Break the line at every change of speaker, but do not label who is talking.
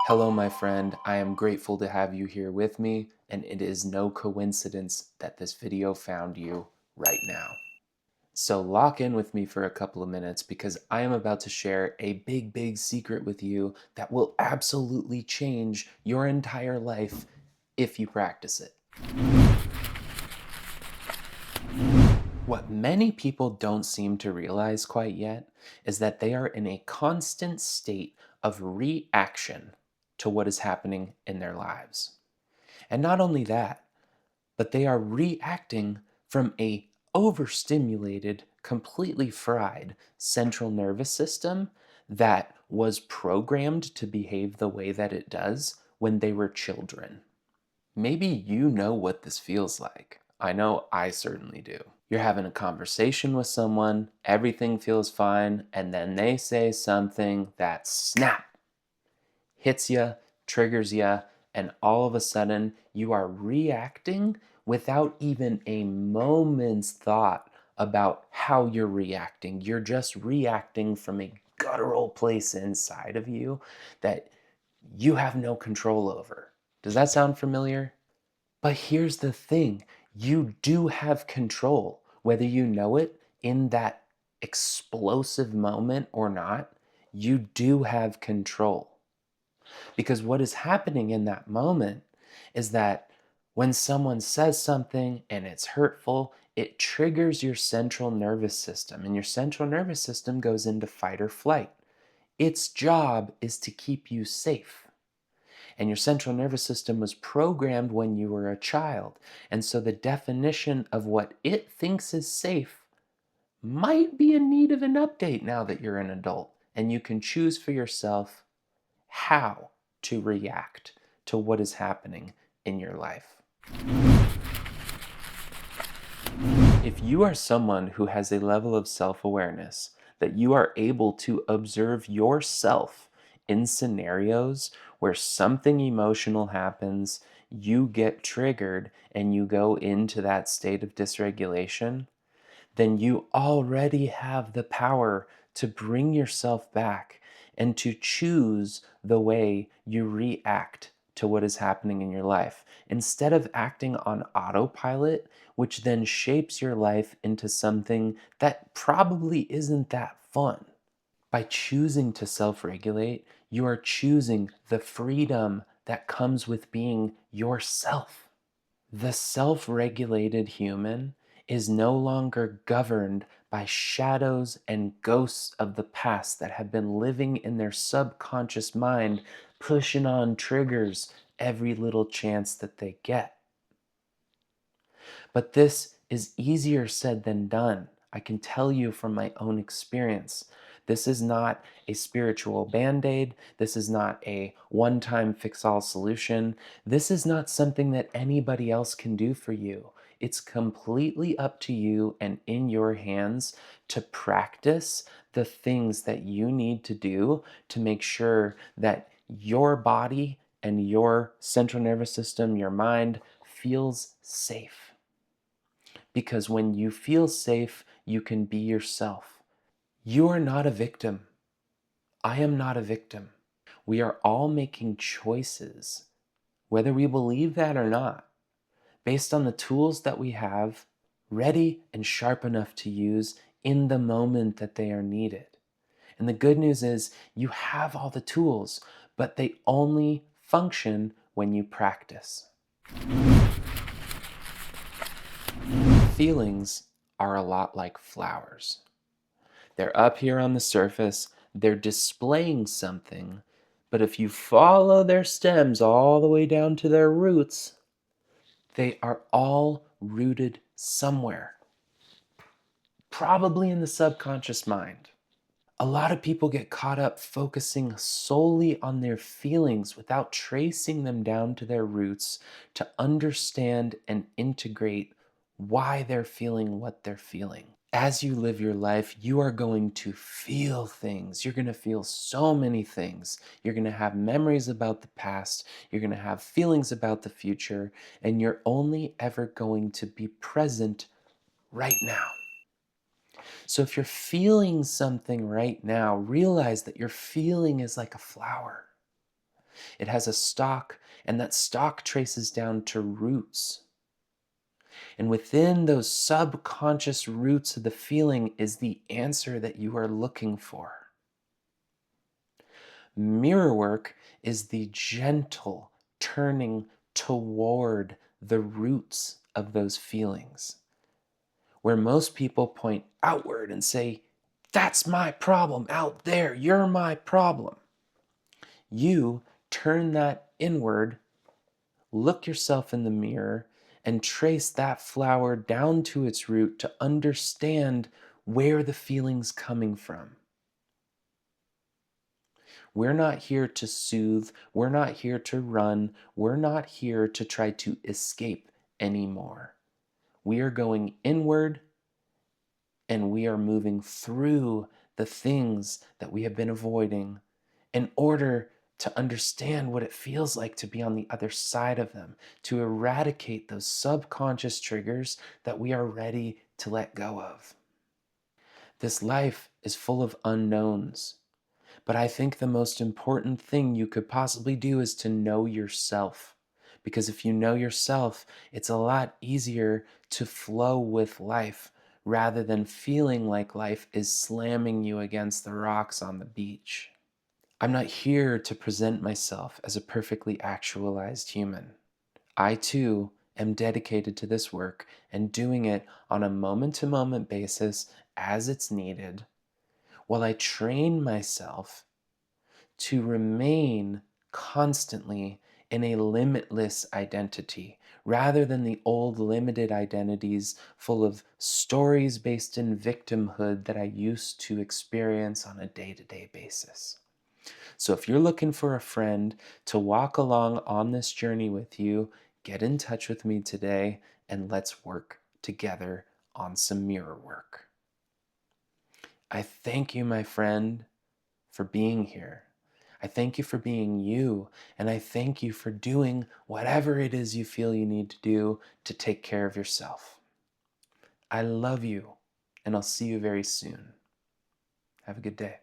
Hello, my friend. I am grateful to have you here with me, and it is no coincidence that this video found you right now. So lock in with me for a couple of minutes because I am about to share a big secret with you that will absolutely change your entire life if you practice it. What many people don't seem to realize quite yet is that they are in a constant state of reaction to what is happening in their lives. And not only that, but they are reacting from a overstimulated, completely fried central nervous system that was programmed to behave the way that it does when they were children. Maybe you know what this feels like. I know I certainly do. You're having a conversation with someone, everything feels fine, and then they say something that snap hits you, triggers you, and all of a sudden you are reacting without even a moment's thought about how you're reacting. You're just reacting from a guttural place inside of you that you have no control over. Does that sound familiar? But here's the thing, you do have control, whether you know it in that explosive moment or not, you do have control. Because what is happening in that moment is that when someone says something and it's hurtful, it triggers your central nervous system, and your central nervous system goes into fight or flight. Its job is to keep you safe. And your central nervous system was programmed when you were a child. And so the definition of what it thinks is safe might be in need of an update now that you're an adult. And you can choose for yourself how to react to what is happening in your life. If you are someone who has a level of self-awareness that you are able to observe yourself in scenarios where something emotional happens, you get triggered and you go into that state of dysregulation, then you already have the power to bring yourself back and to choose the way you react to what is happening in your life instead of acting on autopilot, which then shapes your life into something that probably isn't that fun. By choosing to self regulate, you are choosing the freedom that comes with being yourself. The self regulated human is no longer governed by shadows and ghosts of the past that have been living in their subconscious mind, pushing on triggers every little chance that they get. But this is easier said than done. I can tell you from my own experience. This is not a spiritual band-aid. This is not a one-time fix-all solution. This is not something that anybody else can do for you. It's completely up to you and in your hands to practice the things that you need to do to make sure that your body and your central nervous system, your mind, feels safe. Because when you feel safe, you can be yourself. You are not a victim. I am not a victim. We are all making choices, whether we believe that or not, based on the tools that we have ready and sharp enough to use in the moment that they are needed. And the good news is you have all the tools, but they only function when you practice. Feelings are a lot like flowers. They're up here on the surface, they're displaying something, but if you follow their stems all the way down to their roots, they are all rooted somewhere, probably in the subconscious mind. A lot of people get caught up focusing solely on their feelings without tracing them down to their roots to understand and integrate why they're feeling what they're feeling. As you live your life, you are going to feel things. You're going to feel so many things. You're going to have memories about the past. You're going to have feelings about the future. And you're only ever going to be present right now. So if you're feeling something right now, realize that your feeling is like a flower. It has a stalk, and that stalk traces down to roots. And within those subconscious roots of the feeling is the answer that you are looking for. Mirror work is the gentle turning toward the roots of those feelings, where most people point outward and say, "That's my problem out there, you're my problem." You turn that inward, look yourself in the mirror, and trace that flower down to its root to understand where the feeling's coming from. We're not here to soothe. We're not here to run. We're not here to try to escape anymore. We are going inward and we are moving through the things that we have been avoiding in order to understand what it feels like to be on the other side of them, to eradicate those subconscious triggers that we are ready to let go of. This life is full of unknowns. But I think the most important thing you could possibly do is to know yourself. Because if you know yourself, it's a lot easier to flow with life rather than feeling like life is slamming you against the rocks on the beach. I'm not here to present myself as a perfectly actualized human. I too am dedicated to this work and doing it on a moment to moment basis as it's needed while I train myself to remain constantly in a limitless identity rather than the old limited identities full of stories based in victimhood that I used to experience on a day to day basis. So, if you're looking for a friend to walk along on this journey with you, get in touch with me today and let's work together on some mirror work. I thank you, my friend, for being here. I thank you for being you, and I thank you for doing whatever it is you feel you need to do to take care of yourself. I love you, and I'll see you very soon. Have a good day.